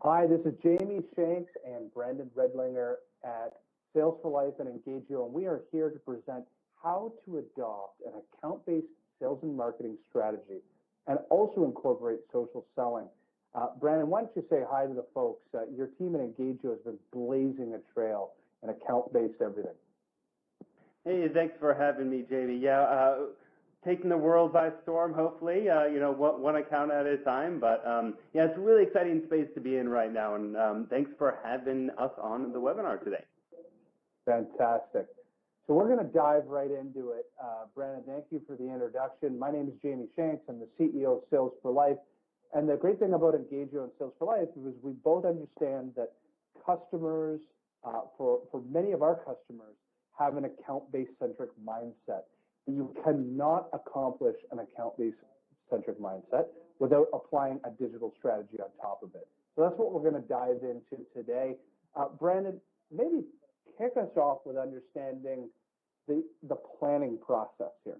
Hi, this is Jamie Shanks and Brandon Redlinger at Sales for Life and Engagio, and we are here to present how to adopt an account-based sales and marketing strategy and also incorporate social selling. Brandon, why don't you say hi to the folks? Your team at Engagio has been blazing a trail in account-based everything. Hey, thanks for having me, Jamie. Yeah, taking the world by storm, hopefully, one account at a time. But yeah, it's a really exciting space to be in right now. And thanks for having us on the webinar today. Fantastic. So we're going to dive right into it. Brandon, thank you for the introduction. My name is Jamie Shanks. I'm the CEO of Sales for Life. And the great thing about Engagio and Sales for Life is we both understand that customers, for many of our customers, have an account-based centric mindset. You cannot accomplish an account-based centric mindset without applying a digital strategy on top of it. So that's what we're going to dive into today. Brandon, maybe kick us off with understanding the planning process here.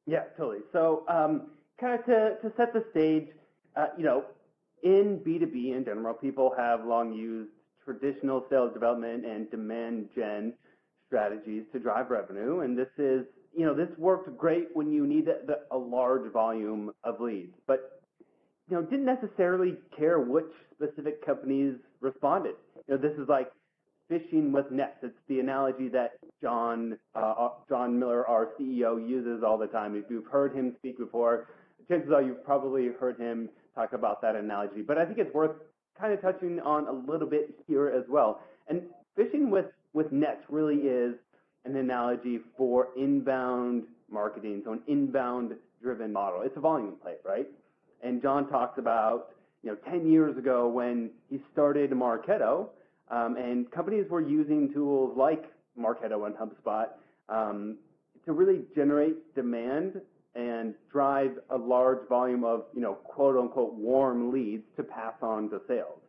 Yeah, totally. So kind of to set the stage, in B2B in general, people have long used traditional sales development and demand gen strategies to drive revenue. And this is, this worked great when you need a large volume of leads, but, didn't necessarily care which specific companies responded. This is like fishing with nets. It's the analogy that John Miller, our CEO, uses all the time. If you've heard him speak before, chances are you've probably heard him talk about that analogy. But I think it's worth kind of touching on a little bit here as well. And fishing with nets really is an analogy for inbound marketing, so an inbound-driven model. It's a volume play, right? And John talks about, 10 years ago when he started Marketo, and companies were using tools like Marketo and HubSpot to really generate demand and drive a large volume of, quote-unquote warm leads to pass on to sales.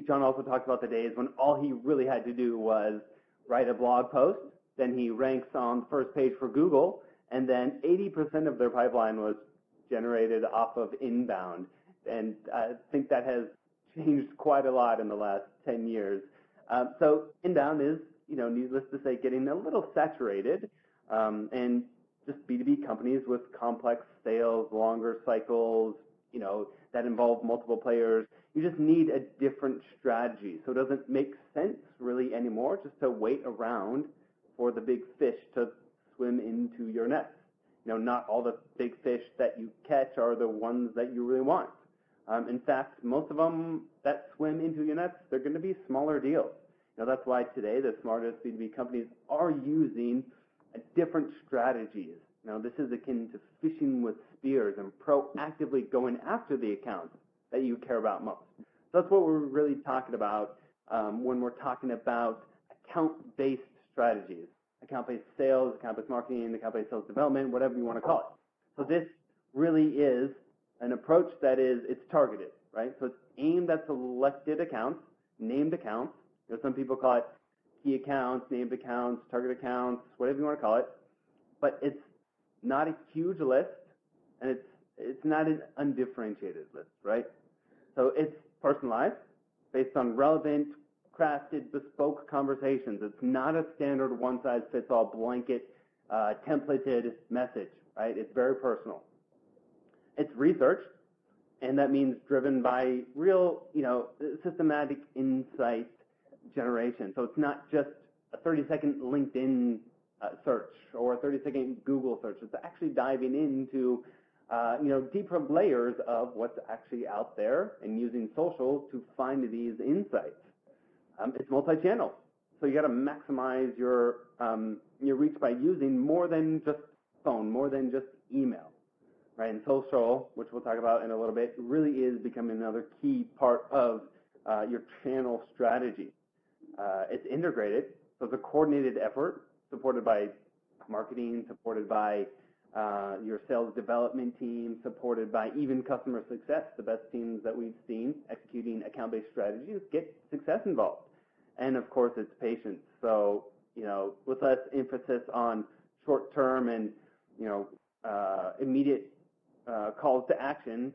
John also talks about the days when all he really had to do was write a blog post, then he ranks on the first page for Google, and then 80% of their pipeline was generated off of inbound. And I think that has changed quite a lot in the last 10 years. So inbound is, needless to say, getting a little saturated, and just B2B companies with complex sales, longer cycles, that involve multiple players. You just need a different strategy. So it doesn't make sense really anymore just to wait around for the big fish to swim into your nets. Not all the big fish that you catch are the ones that you really want. In fact, most of them that swim into your nets, they're going to be smaller deals. That's why today the smartest B2B companies are using different strategies. Now, this is akin to fishing with spears and proactively going after the accounts that you care about most. So that's what we're really talking about when we're talking about account-based strategies, account-based sales, account-based marketing, account-based sales development, whatever you want to call it. So this really is an approach that it's targeted, right? So it's aimed at selected accounts, named accounts. Some people call it key accounts, named accounts, target accounts, whatever you want to call it. But it's not a huge list, and it's not an undifferentiated list, right? So it's personalized based on relevant, crafted, bespoke conversations. It's not a standard one-size-fits-all blanket templated message, right? It's very personal. It's researched, and that means driven by real, systematic insight generation. So it's not just a 30-second LinkedIn search or a 30-second Google search. It's actually diving into, deeper layers of what's actually out there and using social to find these insights. It's multi-channel, so you got to maximize your reach by using more than just phone, more than just email, right? And social, which we'll talk about in a little bit, really is becoming another key part of your channel strategy. It's integrated, so it's a coordinated effort supported by marketing, supported by your sales development team, supported by even customer success. The best teams that we've seen executing account-based strategies get success involved. And of course, it's patience. So, with less emphasis on short-term and, immediate calls to action,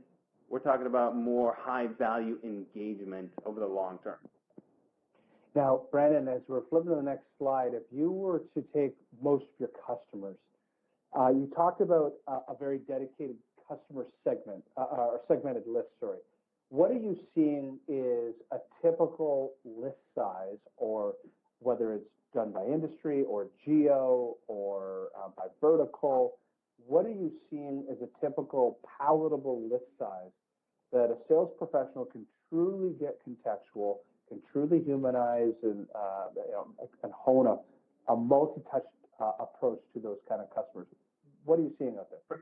we're talking about more high-value engagement over the long term. Now, Brandon, as we're flipping to the next slide, if you were to take most of your customers, you talked about a very dedicated customer segment, or segmented list, sorry. What are you seeing is a typical list size, or whether it's done by industry or geo or by vertical? What are you seeing as a typical palatable list size that a sales professional can truly get contextual, can truly humanize, and and hone a multi-touch approach to those kind of customers? What are you seeing out there?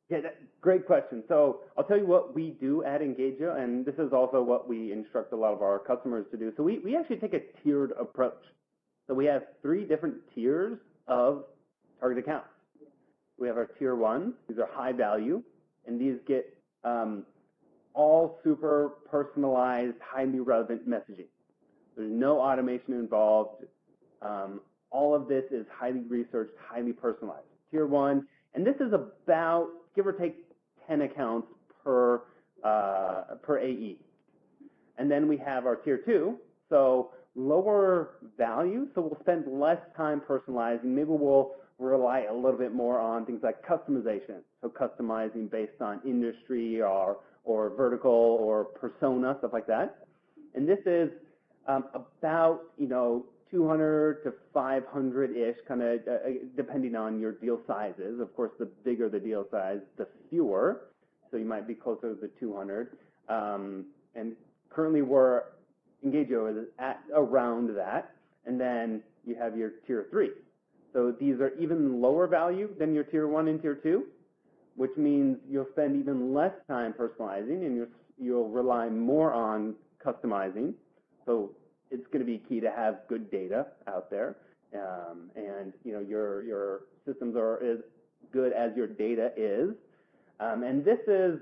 Yeah, great question. So I'll tell you what we do at Engagio, and this is also what we instruct a lot of our customers to do. So we actually take a tiered approach. So we have 3 different tiers of target accounts. We have our tier 1. These are high value, and these get all super personalized, highly relevant messaging. There's no automation involved. All of this is highly researched, highly personalized. Tier 1, and this is about, give or take, 10 accounts per AE. And then we have our tier 2, so lower value, so we'll spend less time personalizing. Maybe we'll rely a little bit more on things like customization, so customizing based on industry or vertical or persona, stuff like that. And this is about 200 to 500-ish, kind of depending on your deal sizes. Of course, the bigger the deal size, the fewer. So you might be closer to the 200. And currently, Engagio is at around that. And then you have your tier 3. So these are even lower value than your tier 1 and tier 2, which means you'll spend even less time personalizing, and you'll rely more on customizing. So it's going to be key to have good data out there, and your systems are as good as your data is. And this is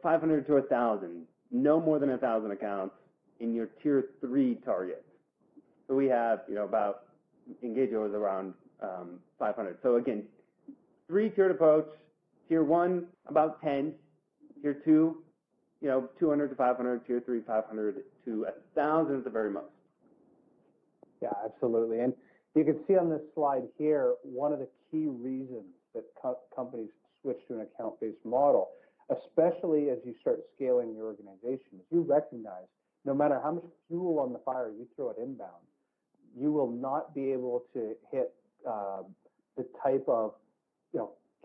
500 to 1,000, no more than 1,000 accounts in your tier 3 targets. So we have about Engagio is around 500. So again, 3-tiered approach. Tier 1 about 10, tier 2 200 to 500, tier 3 500 to 1,000 at the very most. Yeah, absolutely. And you can see on this slide here, one of the key reasons that companies switch to an account-based model, especially as you start scaling your organization, is you recognize no matter how much fuel on the fire you throw at inbound, you will not be able to hit the type of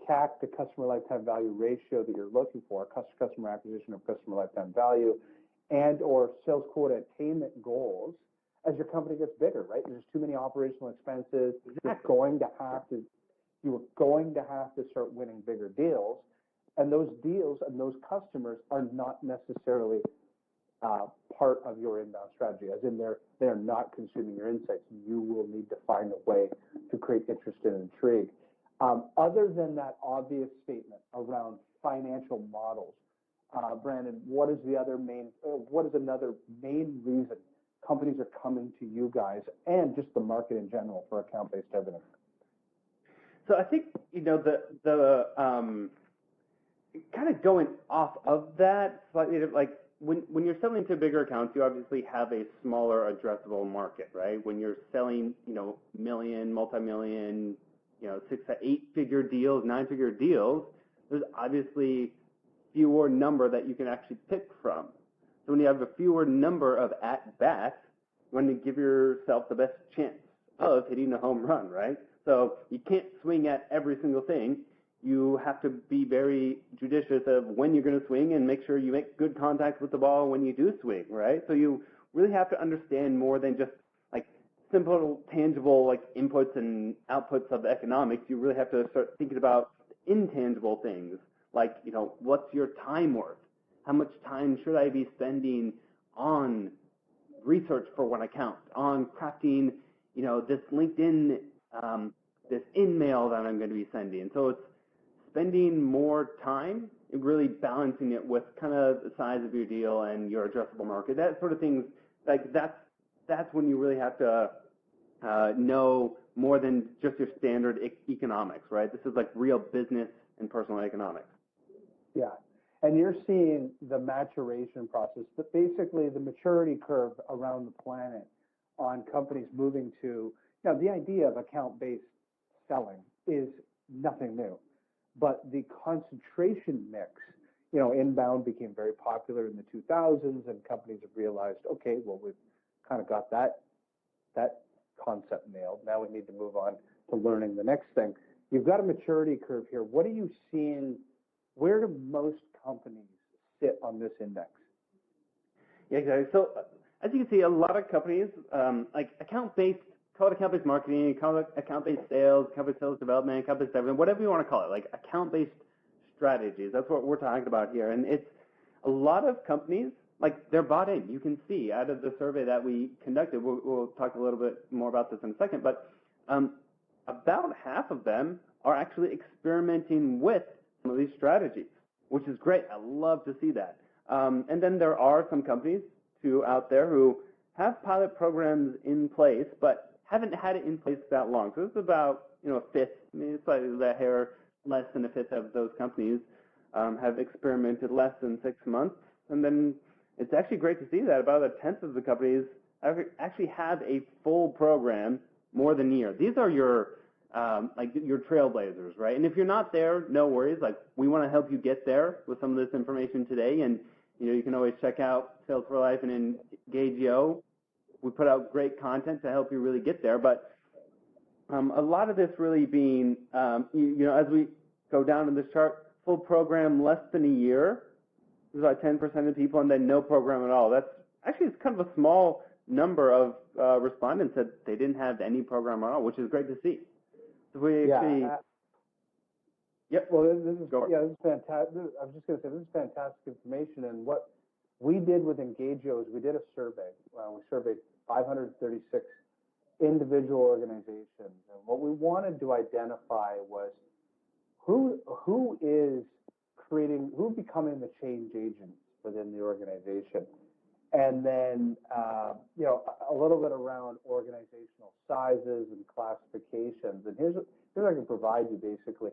CAC to customer lifetime value ratio that you're looking for, customer acquisition of customer lifetime value, and or sales quota attainment goals as your company gets bigger, right? There's too many operational expenses. You're going to have to start winning bigger deals, and those deals and those customers are not necessarily part of your inbound strategy, as in they're not consuming your insights. You will need to find a way to create interest and intrigue. Other than that obvious statement around financial models, Brandon, what is another main reason companies are coming to you guys and just the market in general for account-based evidence? So I think the kind of going off of that slightly, like when you're selling to bigger accounts, you obviously have a smaller addressable market, right? When you're selling million, multi-million, 6 to 8-figure deals, 9-figure deals, there's obviously fewer number that you can actually pick from. So when you have a fewer number of at-bats, you want to give yourself the best chance of hitting a home run, right? So you can't swing at every single thing. You have to be very judicious of when you're going to swing and make sure you make good contact with the ball when you do swing, right? So you really have to understand more than just simple, tangible inputs and outputs of the economics. You really have to start thinking about intangible things like, what's your time worth? How much time should I be spending on research for one account, on crafting, this LinkedIn, this in-mail that I'm going to be sending? So it's spending more time and really balancing it with kind of the size of your deal and your addressable market. That sort of things, that's when you really have to know more than just your standard economics, right? This is like real business and personal economics. Yeah. And you're seeing the maturation process, that basically the maturity curve around the planet on companies moving to, the idea of account-based selling is nothing new. But the concentration mix, inbound became very popular in the 2000s, and companies have realized, okay, well, we've kind of got that concept nailed. Now we need to move on to learning the next thing. You've got a maturity curve here. What are you seeing? Where do most companies sit on this index? Yeah, exactly. So as you can see, a lot of companies, like account-based, call it account-based marketing, call it account-based sales, account-based sales development, account-based development, whatever you want to call it, like account-based strategies. That's what we're talking about here. And it's a lot of companies, like they're bought in. You can see out of the survey that we conducted, we'll talk a little bit more about this in a second, but about half of them are actually experimenting with some of these strategies, which is great. I love to see that. And then there are some companies too out there who have pilot programs in place, but haven't had it in place that long. So it's about a fifth, maybe slightly less than a fifth of those companies have experimented less than 6 months. And then it's actually great to see that about a tenth of the companies actually have a full program more than a year. These are your your trailblazers, right? And if you're not there, no worries. Like, we want to help you get there with some of this information today. And you can always check out Sales for Life and Engagio. We put out great content to help you really get there. But a lot of this really being, as we go down in this chart, full program less than a year is about 10% of people, and then no program at all. That's actually, it's kind of a small number of respondents that they didn't have any program at all, which is great to see. So we actually, yep. Well, this is fantastic. I was just going to say, this is fantastic information. And what we did with Engagio is we did a survey. We surveyed 536 individual organizations, and what we wanted to identify was who is becoming the change agents within the organization, and then a little bit around organizational sizes and classifications. And here's what I can provide you. Basically,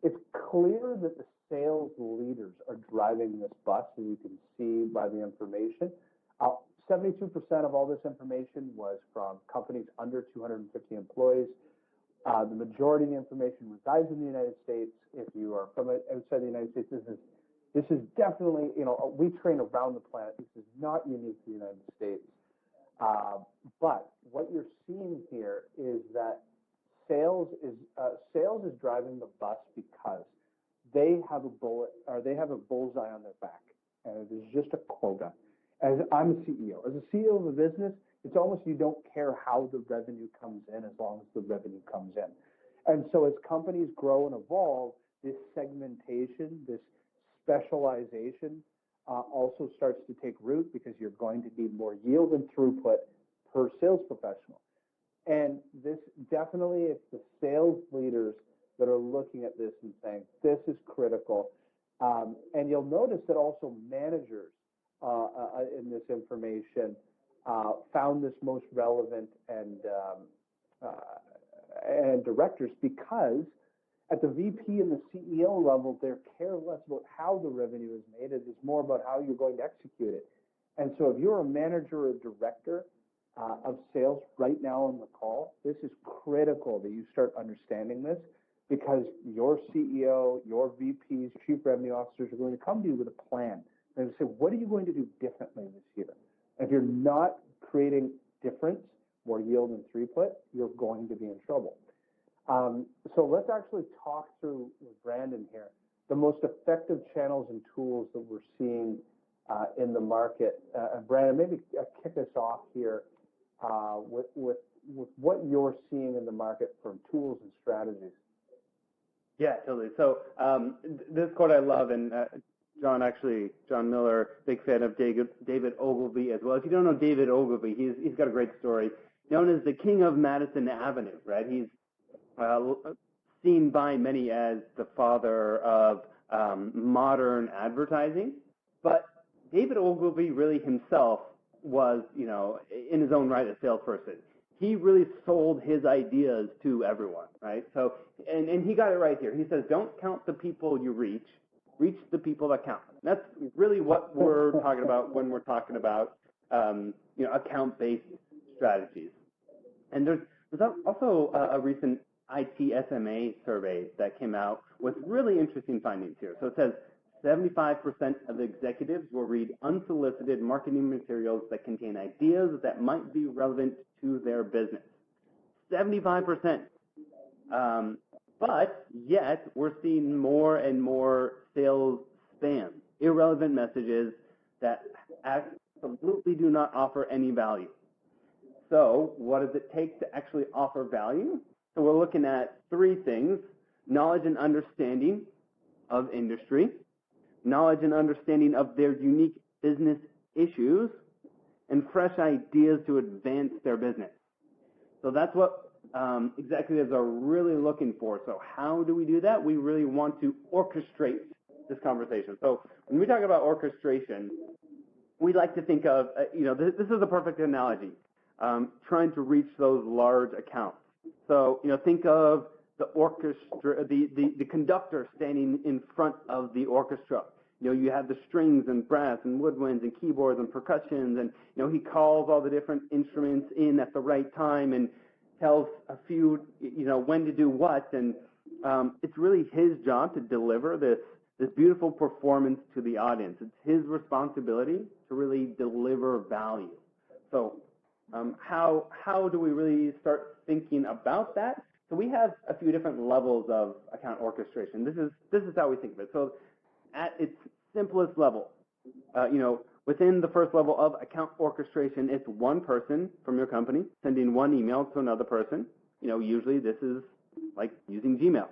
it's clear that the sales leaders are driving this bus, as you can see by the information. 72% of all this information was from companies under 250 employees. The majority of the information resides in the United States. If you are from outside the United States, this is definitely, we train around the planet. This is not unique to the United States. But what you're seeing here is that sales is driving the bus because they have a bullseye on their back, and it is just a quota. As I'm a CEO, as a CEO of a business, it's almost you don't care how the revenue comes in as long as the revenue comes in. And so as companies grow and evolve, this segmentation, this specialization also starts to take root, because you're going to need more yield and throughput per sales professional. And this definitely, it's the sales leaders that are looking at this and saying, this is critical. And you'll notice that also managers in this information found this most relevant, and directors, because at the VP and the CEO level, they care less about how the revenue is made. It is more about how you're going to execute it. And so if you're a manager or a director of sales right now on the call, this is critical that you start understanding this, because your CEO, your VPs, Chief Revenue Officers are going to come to you with a plan. And say, what are you going to do differently this year? If you're not creating difference, more yield and throughput, you're going to be in trouble. So let's actually talk through with Brandon here the most effective channels and tools that we're seeing in the market. Brandon, maybe kick us off here with what you're seeing in the market for tools and strategies. Yeah, totally. So this quote I love, and John Miller, big fan of David Ogilvy as well. If you don't know David Ogilvy, he's got a great story. Known as the King of Madison Avenue, right? He's seen by many as the father of modern advertising. But David Ogilvy really himself was, in his own right, a salesperson. He really sold his ideas to everyone, right? So, and he got it right here. He says, don't count the people you reach the people that count. That's really what we're talking about when we're talking about account-based strategies. And there's also a recent IT SMA survey that came out with really interesting findings here. So it says 75% of executives will read unsolicited marketing materials that contain ideas that might be relevant to their business. 75%. But yet we're seeing more and more sales spam, irrelevant messages that absolutely do not offer any value. So what does it take to actually offer value? So we're looking at three things: knowledge and understanding of industry, knowledge and understanding of their unique business issues, and fresh ideas to advance their business. So that's what executives are really looking for. So how do we do that? We really want to orchestrate this conversation. So when we talk about orchestration, we like to think of, this is a perfect analogy, trying to reach those large accounts. So, think of the orchestra, the conductor standing in front of the orchestra. You have the strings and brass and woodwinds and keyboards and percussions, and, he calls all the different instruments in at the right time and tells a few, when to do what. And it's really his job to deliver this beautiful performance to the audience. It's his responsibility to really deliver value. So how do we really start thinking about that? So we have a few different levels of account orchestration. This is how we think of it. So at its simplest level, within the first level of account orchestration, it's one person from your company sending one email to another person. Usually this is like using Gmail.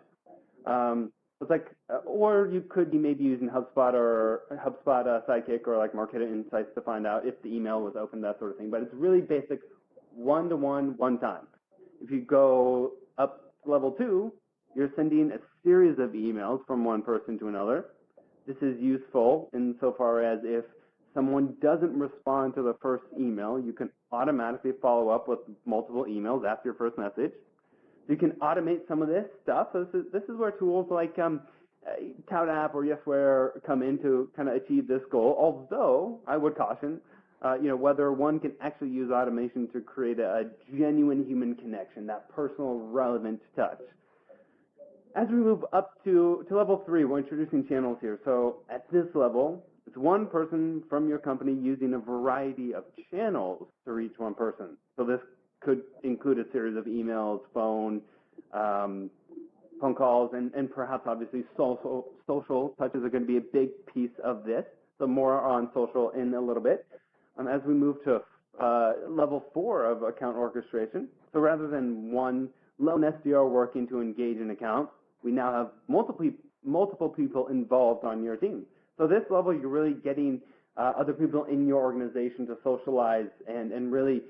It's like, or you could be maybe using HubSpot or HubSpot Sidekick or like Marketer Insights to find out if the email was open, that sort of thing. But it's really basic, one-to-one, one time. If you go up to level 2, you're sending a series of emails from one person to another. This is useful insofar as if someone doesn't respond to the first email, you can automatically follow up with multiple emails after your first message. You can automate some of this stuff. So this is where tools like ToutApp or Yesware come in to kind of achieve this goal. Although I would caution, whether one can actually use automation to create a genuine human connection, that personal, relevant touch. As we move up to level 3, we're introducing channels here. So at this level, it's one person from your company using a variety of channels to reach one person. So this could include a series of emails, phone calls, and perhaps obviously social touches are going to be a big piece of this. So more on social in a little bit. As we move to level 4 of account orchestration, so rather than one lone SDR working to engage an account, we now have multiple people involved on your team. So this level, you're really getting other people in your organization to socialize and really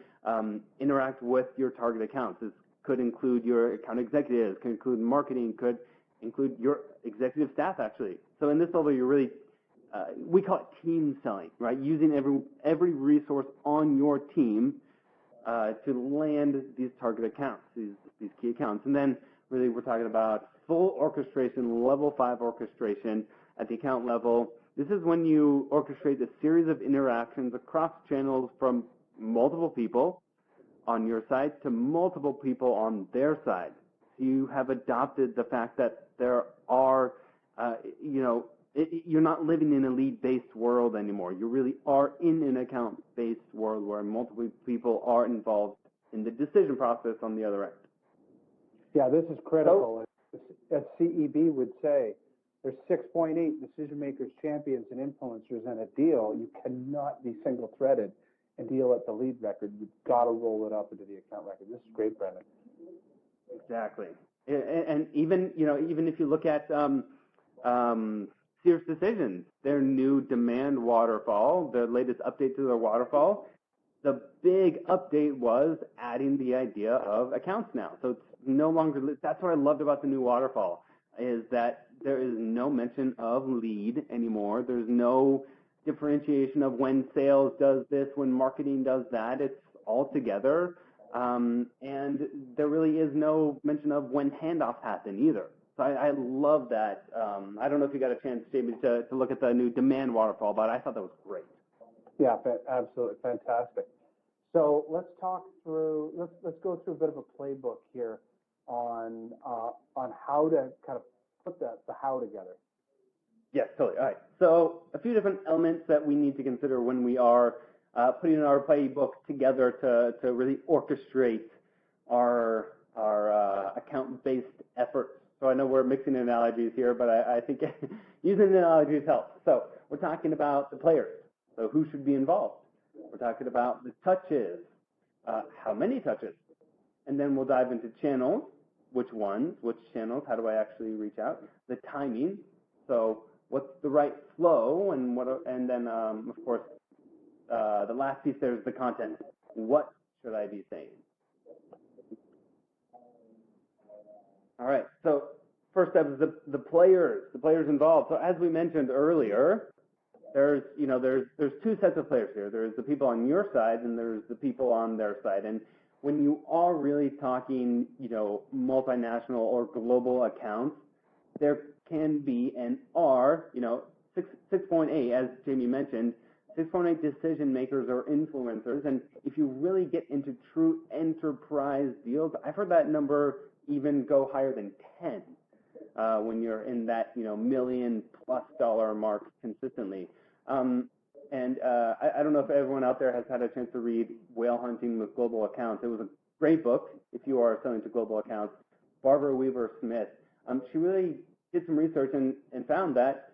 interact with your target accounts. This could include your account executives, could include marketing, could include your executive staff, actually. So in this level, you're really, we call it team selling, right? Using every resource on your team to land these target accounts, these key accounts. And then really we're talking about full orchestration, level 5 orchestration at the account level. This is when you orchestrate a series of interactions across channels from multiple people on your side to multiple people on their side. So you have adopted the fact that there are, you're not living in a lead-based world anymore. You really are in an account-based world where multiple people are involved in the decision process on the other end. Yeah, this is critical. As CEB would say, there's 6.8 decision makers, champions, and influencers in a deal. You cannot be single-threaded and deal at the lead record. You've got to roll it up into the account record. This is great, Brendan. Exactly. And even if you look at Sears Decisions, their new demand waterfall, their latest update to their waterfall, the big update was adding the idea of accounts now. So it's no longer, that's what I loved about the new waterfall, is that there is no mention of lead anymore. There's no differentiation of when sales does this, when marketing does that. It's all together. And there really is no mention of when handoffs happen either. So I love that. I don't know if you got a chance, Jamie, to look at the new demand waterfall, but I thought that was great. Yeah, absolutely fantastic. So let's talk through. Let's go through a bit of a playbook here on how to kind of put the how together. Yes, totally. All right. So a few different elements that we need to consider when we are putting our playbook together to really orchestrate our account-based efforts. So I know we're mixing analogies here, but I think using analogies helps. So we're talking about the players. So who should be involved? We're talking about the touches, how many touches, and then we'll dive into channels, which ones, which channels, how do I actually reach out, the timing, so what's the right flow, and then of course the last piece there is the content. What should I be saying? All right, so first step is the players involved. So as we mentioned earlier, there's two sets of players here. There's the people on your side and there's the people on their side. And when you are really talking, multinational or global accounts, there can be and are, 6.8, as Jamie mentioned, 6.8 decision makers or influencers. And if you really get into true enterprise deals, I've heard that number even go higher than 10 when you're in that, $1 million+ mark consistently. I don't know if everyone out there has had a chance to read Whale Hunting with Global Accounts. It was a great book if you are selling to global accounts. Barbara Weaver-Smith, she really did some research and found that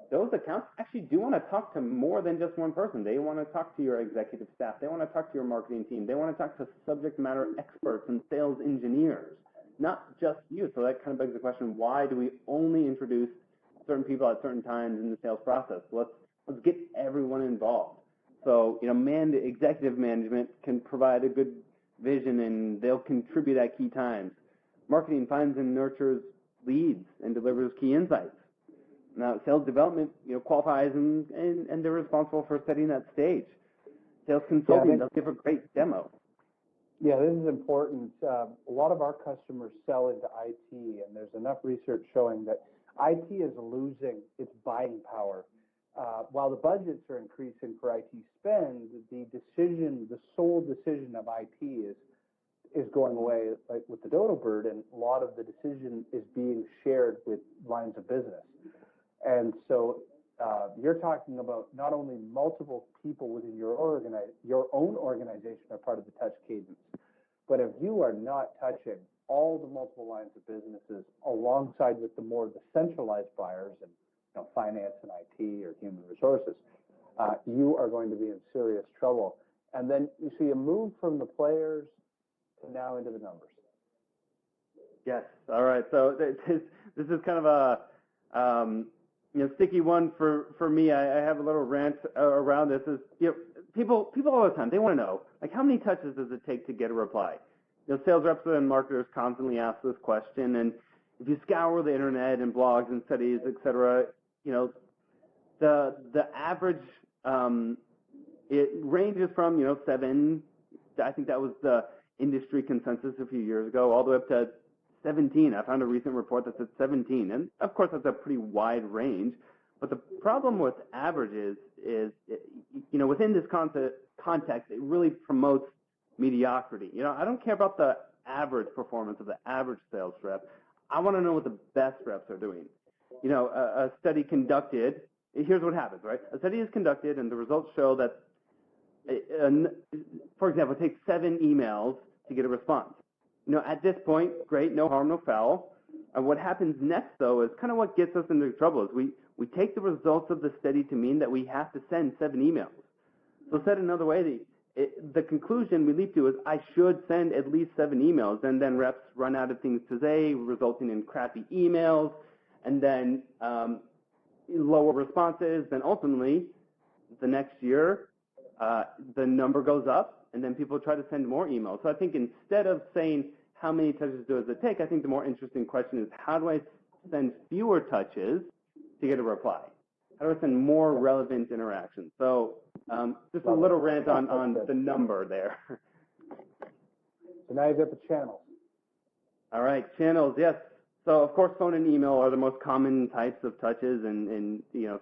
those accounts actually do want to talk to more than just one person. They want to talk to your executive staff. They want to talk to your marketing team. They want to talk to subject matter experts and sales engineers, not just you. So that kind of begs the question, why do we only introduce certain people at certain times in the sales process? Let's get everyone involved. So, executive management can provide a good vision and they'll contribute at key times. Marketing finds and nurtures leads and delivers key insights. Now, sales development, qualifies and they're responsible for setting that stage. Sales consulting, they'll give a great demo. Yeah, this is important. A lot of our customers sell into IT, and there's enough research showing that IT is losing its buying power. While the budgets are increasing for IT spend, the sole decision of IT is going away, like with the dodo bird, and a lot of the decision is being shared with lines of business. And so you're talking about not only multiple people within your own organization are part of the touch cadence, but if you are not touching all the multiple lines of businesses alongside with the centralized buyers and finance and IT or human resources, you are going to be in serious trouble. And then you move from the players to now into the numbers. Yes. All right. So this is kind of a sticky one for me. I have a little rant around this. Is people all the time, they want to know, like, how many touches does it take to get a reply? Sales reps and marketers constantly ask this question, and if you scour the internet and blogs and studies, et cetera, the average, it ranges from 7. I think that was the industry consensus a few years ago, all the way up to 17. I found a recent report that said 17, and of course that's a pretty wide range. But the problem with averages is within this context, it really promotes mediocrity. I don't care about the average performance of the average sales rep. I want to know what the best reps are doing. A study conducted. Here's what happens, right? A study is conducted, and the results show that, for example, it takes 7 emails to get a response. At this point, great, no harm, no foul. And what happens next, though, is kind of what gets us into trouble. Is we take the results of the study to mean that we have to send 7 emails. So said another way, the conclusion we leap to is I should send at least 7 emails, and then reps run out of things to say, resulting in crappy emails, and then lower responses. Then ultimately, the next year, the number goes up, and then people try to send more emails. So I think instead of saying how many touches does it take, I think the more interesting question is how do I send fewer touches to get a reply? How do I send more relevant interactions? So just a little rant on the number there. So now you've got the channels. All right, channels, yes. So of course, phone and email are the most common types of touches in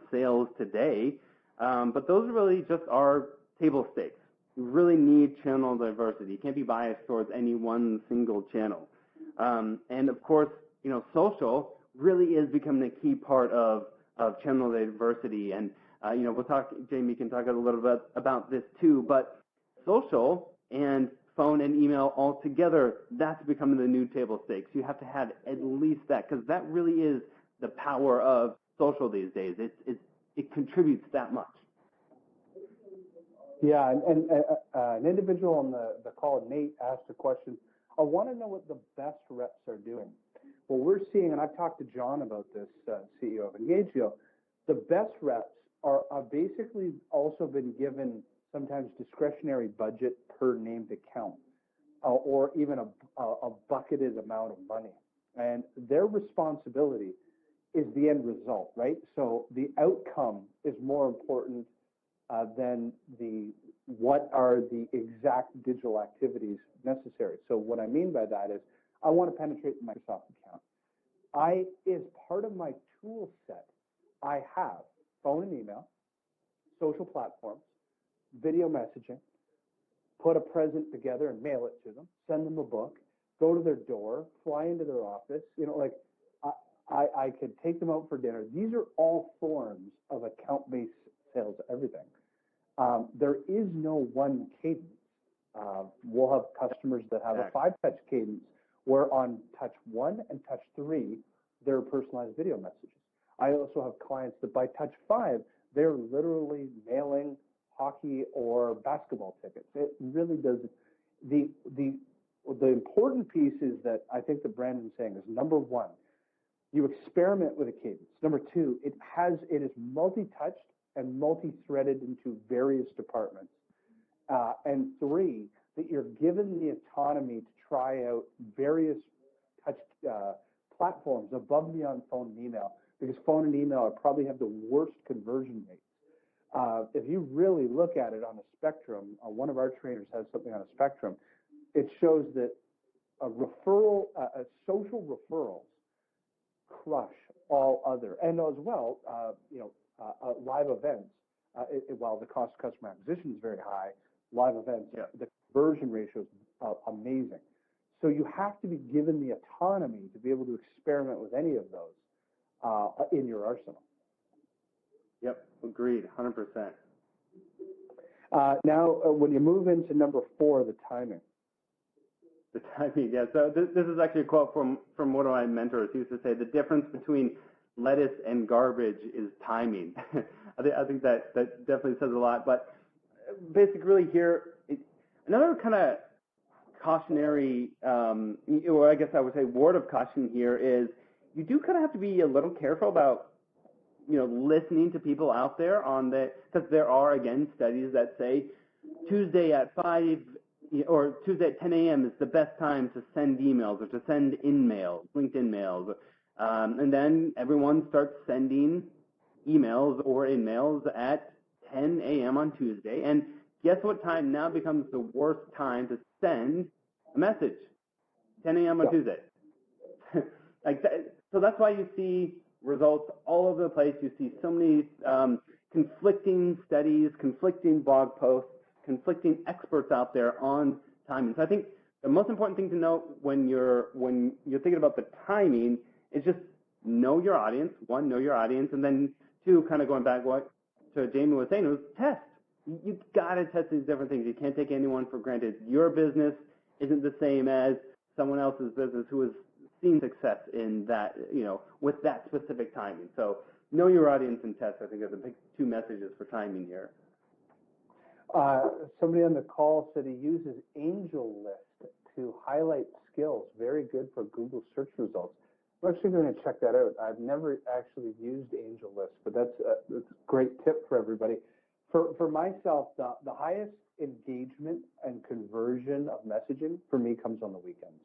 sales today. But those really just are table stakes. You really need channel diversity. You can't be biased towards any one single channel. And of course, social really is becoming a key part of channel diversity. And we'll talk. Jamie can talk a little bit about this too. But social and phone and email all together, that's becoming the new table stakes. You have to have at least that, because that really is the power of social these days. It contributes that much. Yeah, and an individual on the call, Nate, asked a question. I want to know what the best reps are doing. Well, we're seeing, and I've talked to John about this, CEO of Engagio, the best reps are basically also been given sometimes discretionary budget per named account, or even a bucketed amount of money. And their responsibility is the end result, right? So the outcome is more important than what are the exact digital activities necessary. So what I mean by that is I want to penetrate the Microsoft account. As part of my tool set, I have phone and email, social platforms, video messaging, put a present together and mail it to them, send them a book, go to their door, fly into their office. I could take them out for dinner. These are all forms of account-based sales, everything. There is no one cadence. We'll have customers that have a 5-touch cadence where on touch 1 and touch 3, they're personalized video messages. I also have clients that by touch 5, they're literally mailing hockey or basketball tickets. It really does. The important piece is that I think that Brandon's saying is, number 1, you experiment with a cadence. Number 2, it is multi-touched and multi-threaded into various departments. And 3, that you're given the autonomy to try out various touch platforms above and beyond phone and email, because phone and email probably have the worst conversion rates. If you really look at it on a spectrum, one of our trainers has something on a spectrum. It shows that social referrals crush all other, and as well, live events. While the cost of customer acquisition is very high, live events, the conversion ratio is amazing. So you have to be given the autonomy to be able to experiment with any of those in your arsenal. Yep, agreed, 100%. Now, when you move into number 4, the timing. The timing, yeah. So this is actually a quote from one of my mentors. He used to say, the difference between lettuce and garbage is timing. I think that definitely says a lot. But basically here, another kind of cautionary, or I guess I would say word of caution here is you do kind of have to be a little careful about listening to people out there because there are, again, studies that say Tuesday at 5 or Tuesday at 10 a.m. is the best time to send emails or to send in-mails, LinkedIn mails. And then everyone starts sending emails or in-mails at 10 a.m. on Tuesday. And guess what time now becomes the worst time to send a message? 10 a.m. on Tuesday. Like that, so that's why you see results all over the place. You see so many conflicting studies, conflicting blog posts, conflicting experts out there on timing. So I think the most important thing to know when you're thinking about the timing is just know your audience. 1, know your audience, and then 2, kind of going back what Jamie was saying, was test. You've got to test these different things. You can't take anyone for granted. Your business isn't the same as someone else's business who has seen success in that, with that specific timing. So know your audience and test, I think, are the big 2 messages for timing here. Somebody on the call said he uses Angel List to highlight skills. Very good for Google search results. I'm actually going to check that out. I've never actually used Angel List, but that's a great tip for everybody. For myself, the highest engagement and conversion of messaging for me comes on the weekends.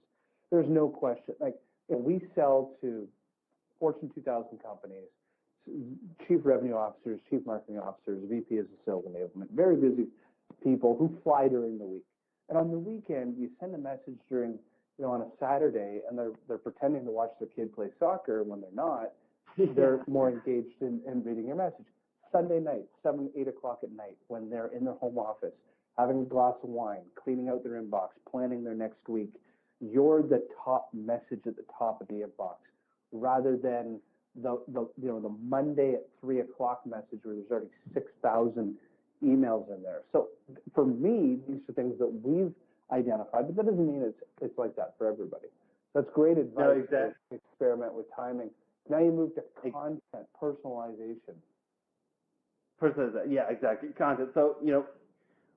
There's no question. Like, we sell to Fortune 2000 companies, chief revenue officers, chief marketing officers, VPs of sales enablement, very busy people who fly during the week. And on the weekend, you send a message during on a Saturday, and they're pretending to watch their kid play soccer when they're not. Yeah. They're more engaged in reading your message. Sunday night, 7, 8 o'clock at night, when they're in their home office, having a glass of wine, cleaning out their inbox, planning their next week, you're the top message at the top of the inbox, rather than the Monday at 3 o'clock message where there's already 6,000 emails in there. So for me, these are things that we've identified, but that doesn't mean it's like that for everybody. That's great advice. No, exactly. To experiment with timing. Now you move to content personalization. Yeah, exactly. Content. So,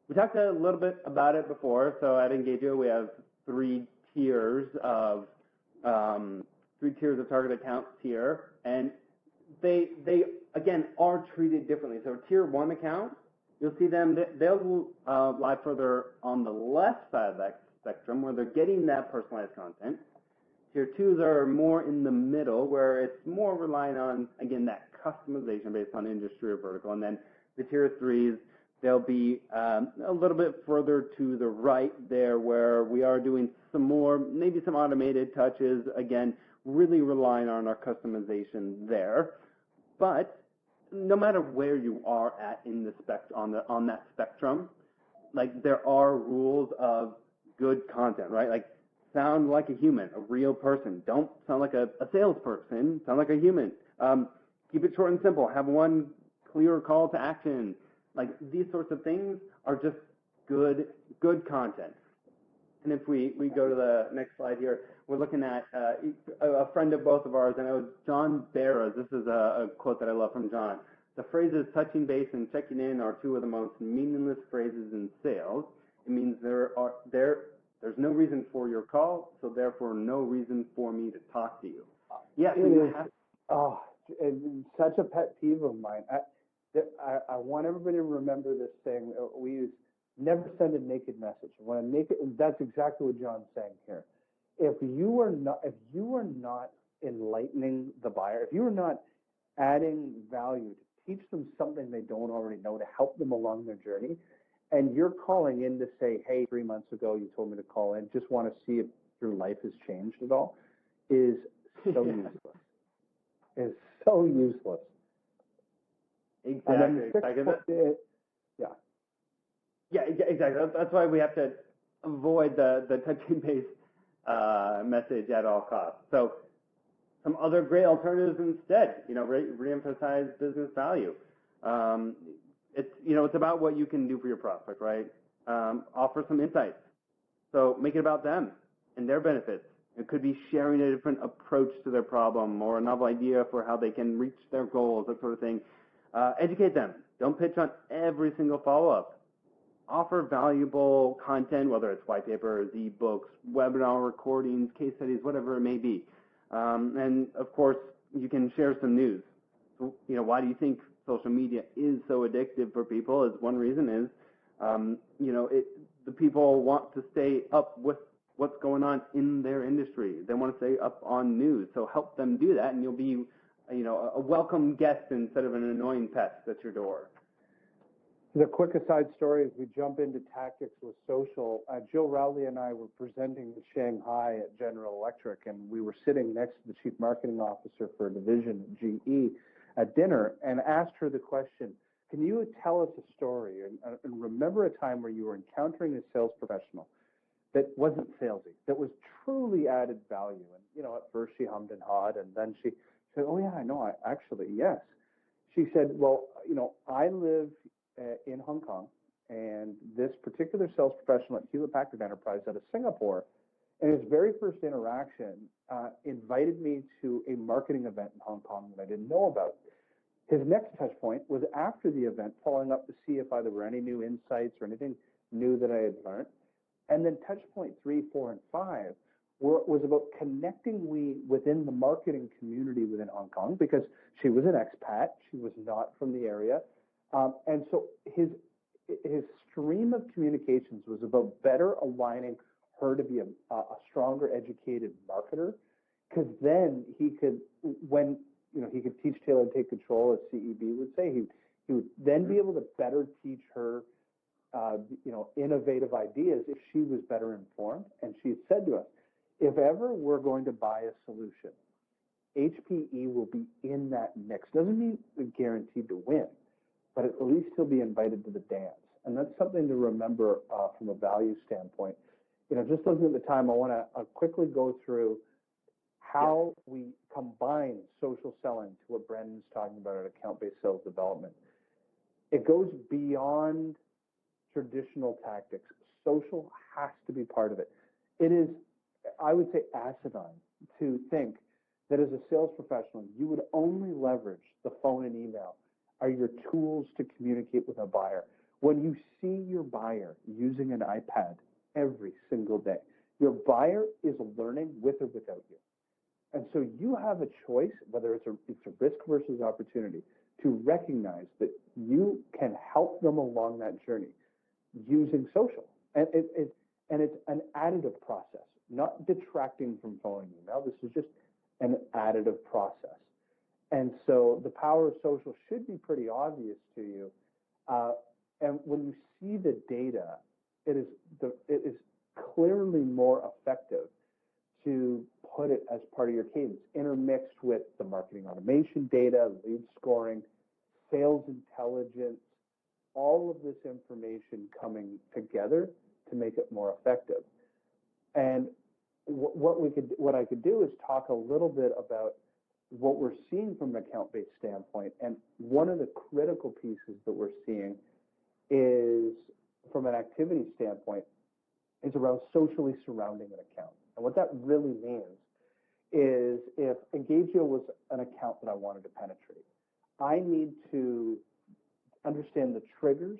we talked a little bit about it before. So at Engagio, we have three tiers of target accounts here, and they again are treated differently. So tier 1 account, you'll see them, they'll lie further on the left side of that spectrum where they're getting that personalized content. Tier 2s are more in the middle where it's more relying on, again, that customization based on industry or vertical. And then the tier 3s, they'll be a little bit further to the right there where we are doing some more, maybe some automated touches, again, really relying on our customization there. But no matter where you are at in the on that spectrum, like there are rules of good content, right? Like sound like a human, a real person. Don't sound like a salesperson. Sound like a human. Keep it short and simple. Have one clear call to action. Like these sorts of things are just good content. And if we go to the next slide here, we're looking at a friend of both of ours, and it was John Barra. This is a quote that I love from John. The phrases touching base and checking in are two of the most meaningless phrases in sales. It means there's no reason for your call, so therefore no reason for me to talk to you. Yeah, so it's such a pet peeve of mine. I want everybody to remember this thing. We use never send a naked message. That's exactly what John's saying here. If you are not enlightening the buyer, if you are not adding value to teach them something they don't already know, to help them along their journey, and you're calling in to say, hey, 3 months ago you told me to call in, just want to see if your life has changed at all, is so useless. Is so useless. Exactly. Yeah, exactly. That's why we have to avoid the touching base message at all costs. So some other great alternatives instead, re-emphasize business value. It's about what you can do for your prospect, right? Offer some insights. So make it about them and their benefits. It could be sharing a different approach to their problem or a novel idea for how they can reach their goals, that sort of thing. Educate them. Don't pitch on every single follow-up. Offer valuable content, whether it's white papers, e-books, webinar recordings, case studies, whatever it may be. And of course, you can share some news. So, why do you think social media is so addictive for people? Is one reason is, the people want to stay up with what's going on in their industry. They want to stay up on news. So help them do that, and you'll be, a welcome guest instead of an annoying pest at your door. The quick aside story as we jump into tactics with social, Joe Rowley and I were presenting in Shanghai at General Electric, and we were sitting next to the chief marketing officer for a division at GE at dinner and asked her the question, can you tell us a story and remember a time where you were encountering a sales professional that wasn't salesy, that was truly added value? And, at first she hummed and hawed, and then she said, oh yeah, I know, yes. She said, well, I live in Hong Kong, and this particular sales professional at Hewlett Packard Enterprise out of Singapore, in his very first interaction, invited me to a marketing event in Hong Kong that I didn't know about. His next touch point was after the event, following up to see if there were any new insights or anything new that I had learned. And then touch point 3, 4, and 5 was about connecting within the marketing community within Hong Kong, because she was an expat, she was not from the area. And so his stream of communications was about better aligning her to be a stronger educated marketer, because then he could, when he could teach Taylor and take control, as CEB would say, he would then be able to better teach her innovative ideas if she was better informed. And she had said to us, If ever we're going to buy a solution, HPE will be in that mix. Doesn't mean they're guaranteed to win, but at least he'll be invited to the dance. And that's something to remember from a value standpoint. Just looking at the time, I want to quickly go through how we combine social selling to what Brandon's talking about at account-based sales development. It goes beyond traditional tactics. Social has to be part of it. It is, I would say, asinine to think that as a sales professional, you would only leverage the phone and email are your tools to communicate with a buyer. When you see your buyer using an iPad every single day, your buyer is learning with or without you. And so you have a choice, whether it's a risk versus opportunity, to recognize that you can help them along that journey using social. And it's an additive process, not detracting from phone and email. This is just an additive process. And so the power of social should be pretty obvious to you. And when you see the data, it is clearly more effective to put it as part of your cadence, intermixed with the marketing automation data, lead scoring, sales intelligence, all of this information coming together to make it more effective. And what I could do is talk a little bit about what we're seeing from an account-based standpoint. And one of the critical pieces that we're seeing is, from an activity standpoint, is around socially surrounding an account. And what that really means is, if Engagio was an account that I wanted to penetrate, I need to understand the triggers,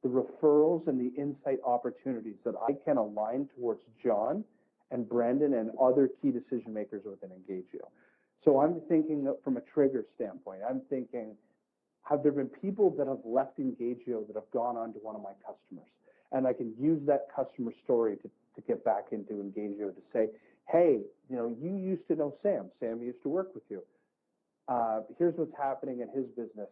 the referrals, and the insight opportunities that I can align towards John and Brandon and other key decision makers within Engagio. So I'm thinking from a trigger standpoint. I'm thinking, have there been people that have left Engagio that have gone on to one of my customers? And I can use that customer story to get back into Engagio to say, hey, you used to know Sam. Sam used to work with you. Here's what's happening in his business.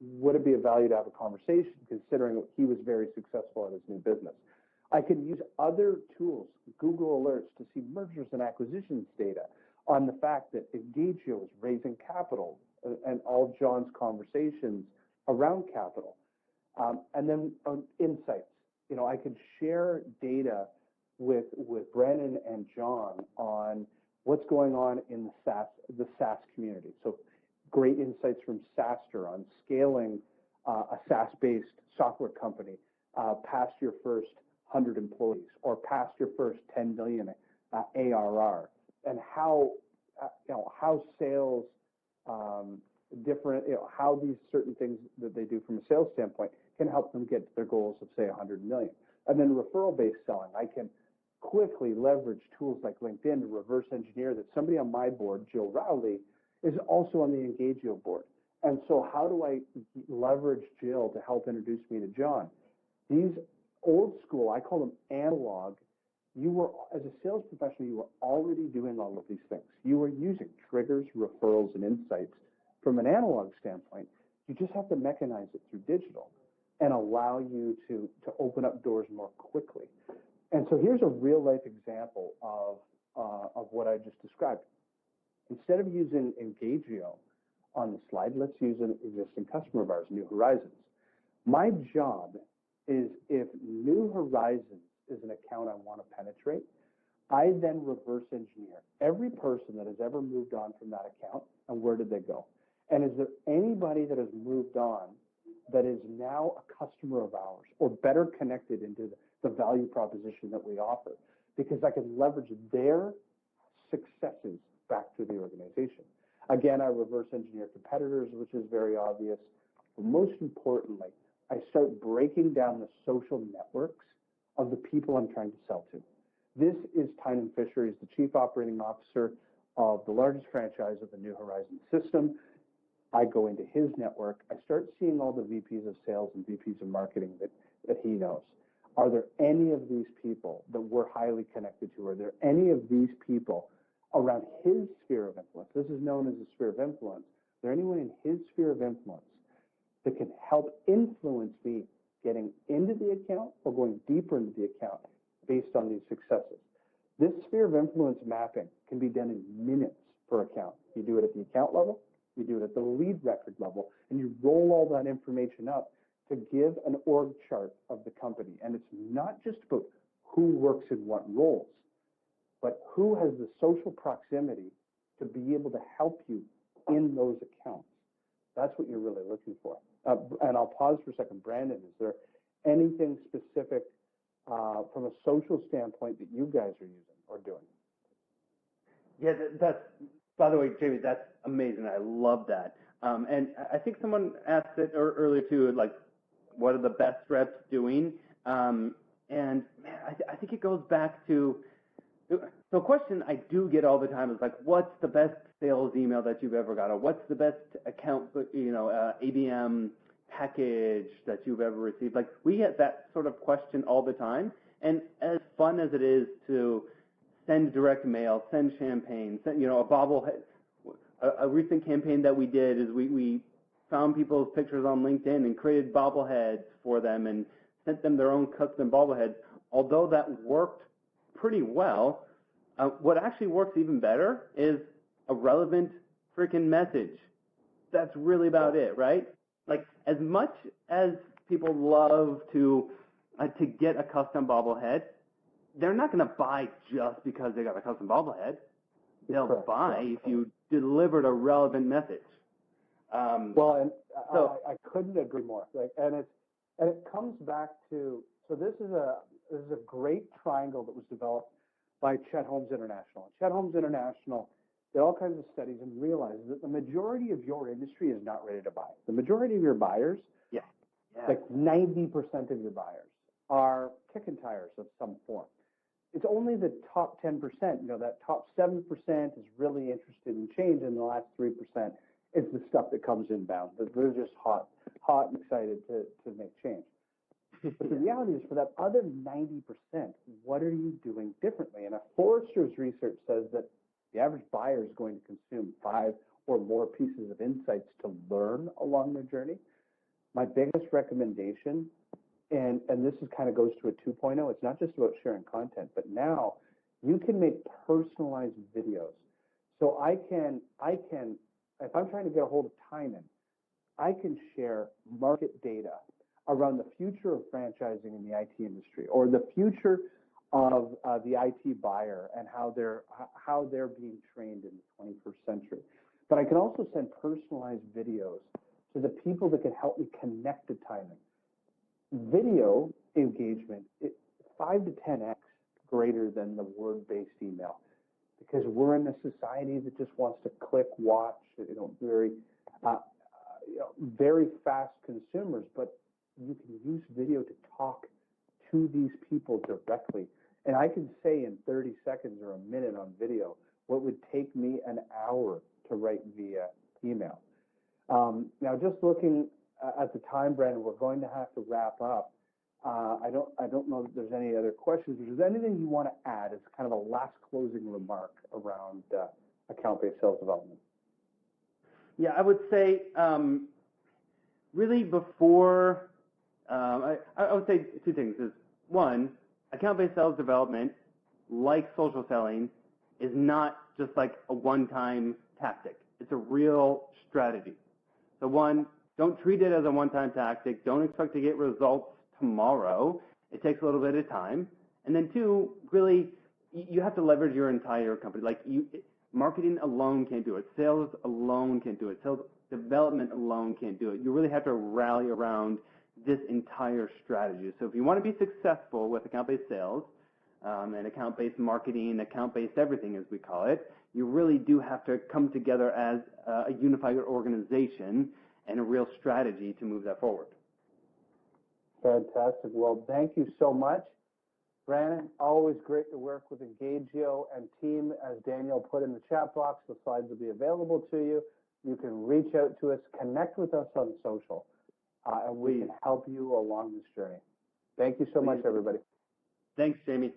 Would it be of value to have a conversation, considering he was very successful at his new business? I can use other tools, Google Alerts, to see mergers and acquisitions data on the fact that Engagio is raising capital and all John's conversations around capital. And then insights. I can share data with Brandon and John on what's going on in the SaaS community. So great insights from SaaStr on scaling a SaaS-based software company past your first 100 employees or past your first 10 million ARR, and how sales how these certain things that they do from a sales standpoint can help them get to their goals of, say, 100 million. And then referral-based selling, I can quickly leverage tools like LinkedIn to reverse engineer that somebody on my board, Jill Rowley, is also on the Engagio board. And so how do I leverage Jill to help introduce me to John? These old school, I call them analog, as a sales professional, you were already doing all of these things. You were using triggers, referrals, and insights from an analog standpoint. You just have to mechanize it through digital and allow you to open up doors more quickly. And so here's a real-life example of what I just described. Instead of using Engagio on the slide, let's use an existing customer of ours, New Horizons. My job is, if New Horizons is an account I want to penetrate, I then reverse engineer every person that has ever moved on from that account and where did they go. And is there anybody that has moved on that is now a customer of ours or better connected into the value proposition that we offer? Because I can leverage their successes back to the organization. Again, I reverse engineer competitors, which is very obvious. But most importantly, I start breaking down the social networks of the people I'm trying to sell to. This is Tynan Fisher. He's the Chief Operating Officer of the largest franchise of the New Horizons system. I go into his network. I start seeing all the VPs of sales and VPs of marketing that he knows. Are there any of these people that we're highly connected to? Are there any of these people around his sphere of influence? This is known as the sphere of influence. Is there anyone in his sphere of influence that can help influence me getting into the account or going deeper into the account based on these successes? This sphere sphere of influence mapping can be done in minutes per account. You do it at the account level, you do it at the lead record level, and you roll all that information up to give an org chart of the company. And it's not just about who works in what roles, but who has the social proximity to be able to help you in those accounts. That's what you're really looking for. And I'll pause for a second. Brandon, is there anything specific from a social standpoint that you guys are using or doing? Yeah, that's, by the way, Jamie, that's amazing. I love that. And I think someone asked it earlier too, like, what are the best reps doing? And man, I think it goes back to, so a question I do get all the time is like, what's the best sales email that you've ever got? Or what's the best account, ABM package that you've ever received? Like, we get that sort of question all the time. And as fun as it is to send direct mail, send champagne, send, a bobblehead. A recent campaign that we did is we found people's pictures on LinkedIn and created bobbleheads for them and sent them their own custom bobbleheads. Although that worked pretty well, what actually works even better is a relevant freaking message. That's really about it, right? Like, as much as people love to get a custom bobblehead, they're not going to buy just because they got a custom bobblehead. They'll buy if you delivered a relevant message. I couldn't agree more. And it comes back to, so this is a great triangle that was developed by Chet Holmes International. Chet Holmes International did all kinds of studies and realized that the majority of your industry is not ready to buy. The majority of your buyers, like 90% of your buyers, are kicking tires of some form. It's only the top 10%, that top 7% is really interested in change, and the last 3% is the stuff that comes inbound. They're just hot and excited to make change. But the reality is, for that other 90%, what are you doing differently? And Forrester's research says that the average buyer is going to consume 5 or more pieces of insights to learn along their journey. My biggest recommendation, and this is kind of goes to a 2.0, it's not just about sharing content, but now you can make personalized videos. So I can, if I'm trying to get a hold of Tynan, I can share market data around the future of franchising in the IT industry, or the future of the IT buyer and how they're being trained in the 21st century. But I can also send personalized videos to the people that can help me connect to Tynan. Video engagement, 5 to 10x greater than the word-based email, because we're in a society that just wants to click, watch, very fast consumers. But you can use video to talk to these people directly. And I can say in 30 seconds or a minute on video what would take me an hour to write via email. Now, just looking at the time, Brandon, we're going to have to wrap up. I don't know that there's any other questions. Is there anything you want to add as kind of a last closing remark around account-based sales development? Yeah, I would say really before, I would say 2 things. Is one, account-based sales development, like social selling, is not just like a one-time tactic. It's a real strategy. So one, don't treat it as a one-time tactic. Don't expect to get results tomorrow. It takes a little bit of time. And then 2, really, you have to leverage your entire company. Like, marketing alone can't do it. Sales alone can't do it. Sales development alone can't do it. You really have to rally around this entire strategy. So if you want to be successful with account-based sales and account-based marketing, account-based everything as we call it, you really do have to come together as a unified organization and a real strategy to move that forward. Fantastic. Well, thank you so much. Brandon, always great to work with Engagio and team. As Daniel put in the chat box, the slides will be available to you. You can reach out to us, connect with us on social, and we can help you along this journey. Thank you so much, everybody. Thanks, Jamie.